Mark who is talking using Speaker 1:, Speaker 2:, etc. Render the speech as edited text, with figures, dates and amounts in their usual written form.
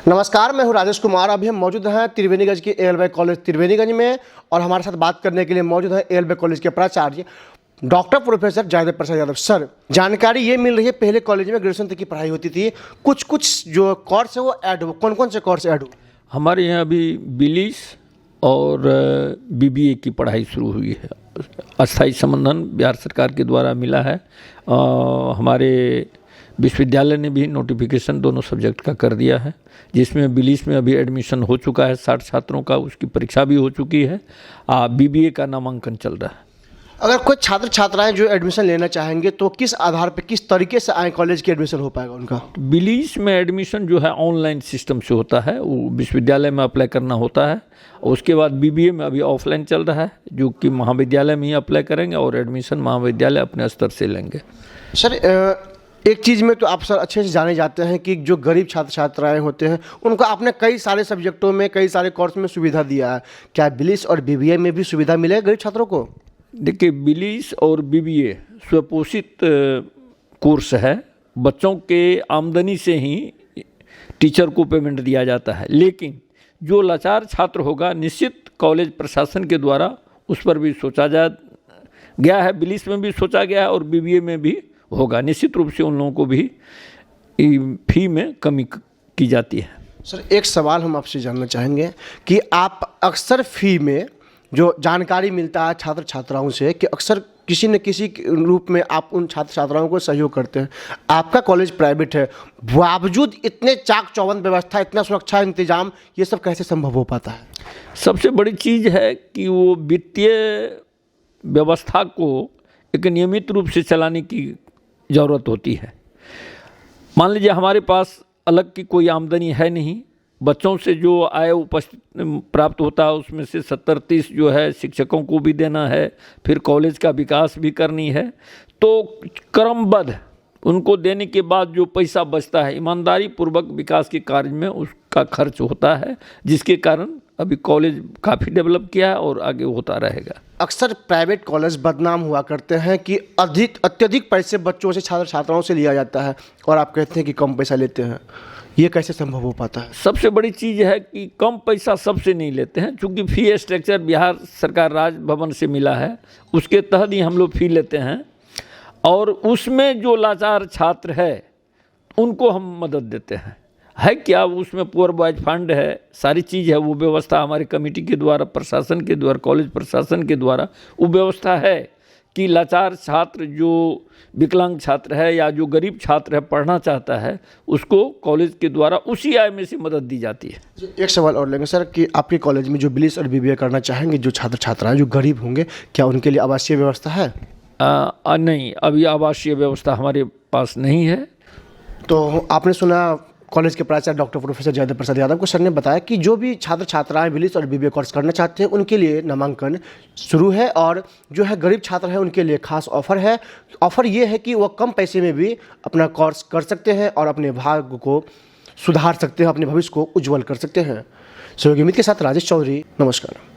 Speaker 1: नमस्कार, मैं हूं राजेश कुमार। अभी हम मौजूद हैं त्रिवेणीगंज के एएलवाई कॉलेज त्रिवेणीगंज में और हमारे साथ बात करने के लिए मौजूद हैं एएलवाई कॉलेज के प्राचार्य doctor professor Jaydev Prasad Yadav. Sir, जानकारी ये मिल रही है पहले कॉलेज में ग्रेजुएशन तक की पढ़ाई होती थी, कुछ जो कोर्स है वो ऐड हो, कौन कौन से कोर्स ऐड हो?
Speaker 2: हमारे यहाँ अभी बिलीस और बीबीए की पढ़ाई शुरू हुई है। अस्थायी संबंधन बिहार सरकार के द्वारा मिला है। हमारे विश्वविद्यालय ने भी नोटिफिकेशन दोनों सब्जेक्ट का कर दिया है, जिसमें बिलीस में अभी एडमिशन हो चुका है 60 छात्रों का, उसकी परीक्षा भी हो चुकी है। बीबीए का नामांकन चल रहा है।
Speaker 1: अगर कोई छात्र छात्राएं जो एडमिशन लेना चाहेंगे तो किस आधार पर, किस तरीके से आए कॉलेज की एडमिशन हो पाएगा उनका?
Speaker 2: बिलीस में एडमिशन जो है ऑनलाइन सिस्टम से होता है, वो विश्वविद्यालय में अप्लाई करना होता है। उसके बाद बीबीए में अभी ऑफलाइन चल रहा है, जो कि महाविद्यालय में ही अप्लाई करेंगे और एडमिशन महाविद्यालय अपने स्तर से लेंगे।
Speaker 1: सर, एक चीज़ में तो आप सर अच्छे से जाने जाते हैं कि जो गरीब छात्र छात्राएं होते हैं उनको आपने कई सारे सब्जेक्टों में, कई सारे कोर्स में सुविधा दिया है। क्या बिलीस और बीबीए में भी सुविधा मिलेगी गरीब छात्रों को?
Speaker 2: देखिए, बिलीस और बीबीए स्वपोषित कोर्स है। बच्चों के आमदनी से ही टीचर को पेमेंट दिया जाता है, लेकिन जो लाचार छात्र होगा निश्चित कॉलेज प्रशासन के द्वारा उस पर भी सोचा गया है। बिलीस में भी सोचा गया है और बीबीए में भी होगा। निश्चित रूप से उन लोगों को भी फी में कमी की जाती है।
Speaker 1: सर, एक सवाल हम आपसे जानना चाहेंगे कि आप अक्सर फी में जो जानकारी मिलता है छात्र छात्राओं से कि अक्सर किसी न किसी रूप में आप उन छात्र छात्राओं को सहयोग करते हैं। आपका कॉलेज प्राइवेट है, बावजूद इतने चाक चौबंद व्यवस्था, इतना सुरक्षा इंतजाम, ये सब कैसे संभव हो पाता है?
Speaker 2: सबसे बड़ी चीज़ है कि वो वित्तीय व्यवस्था को एक नियमित रूप से चलाने की ज़रूरत होती है। मान लीजिए हमारे पास अलग की कोई आमदनी है नहीं, बच्चों से जो आय उपस्थित प्राप्त होता है उसमें से 70-30 जो है शिक्षकों को भी देना है, फिर कॉलेज का विकास भी करनी है, तो क्रमबद्ध उनको देने के बाद जो पैसा बचता है ईमानदारी पूर्वक विकास के कार्य में उसका खर्च होता है, जिसके कारण अभी कॉलेज काफ़ी डेवलप किया है और आगे होता रहेगा।
Speaker 1: अक्सर प्राइवेट कॉलेज बदनाम हुआ करते हैं कि अत्यधिक पैसे बच्चों से, छात्र छात्राओं से लिया जाता है और आप कहते हैं कि कम पैसा लेते हैं। ये कैसे संभव हो पाता है?
Speaker 2: सबसे बड़ी चीज़ है कि कम पैसा सबसे नहीं लेते हैं, चूँकि फी स्ट्रक्चर बिहार सरकार राजभवन से मिला है, उसके तहत ही हम लोग फी लेते हैं और उसमें जो लाचार छात्र है उनको हम मदद देते हैं। है क्या उसमें पुअर बॉयज फंड है, सारी चीज़ है, वो व्यवस्था हमारे कमेटी के द्वारा, प्रशासन के द्वारा, कॉलेज प्रशासन के द्वारा वो व्यवस्था है कि लाचार छात्र, जो विकलांग छात्र है या जो गरीब छात्र है पढ़ना चाहता है, उसको कॉलेज के द्वारा उसी आय में से मदद दी जाती है।
Speaker 1: एक सवाल और लेंगे सर कि आपके कॉलेज में जो बिलीस और बीबीए करना चाहेंगे जो छात्र छात्राएं जो गरीब होंगे, क्या उनके लिए आवासीय व्यवस्था है?
Speaker 2: नहीं, अभी आवासीय व्यवस्था हमारे पास नहीं है।
Speaker 1: तो आपने सुना कॉलेज के प्राचार्य डॉक्टर प्रोफेसर जयदेव प्रसाद यादव को, सर ने बताया कि जो भी छात्र छात्राएं बिलीस और बीबीए कोर्स करना चाहते हैं उनके लिए नामांकन शुरू है और जो है गरीब छात्र हैं उनके लिए खास ऑफर है। ऑफर ये है कि वो कम पैसे में भी अपना कोर्स कर सकते हैं और अपने भाग्य को सुधार सकते हैं, अपने भविष्य को उज्ज्वल कर सकते हैं। सहयोगी मित्र के साथ राजेश चौधरी, नमस्कार।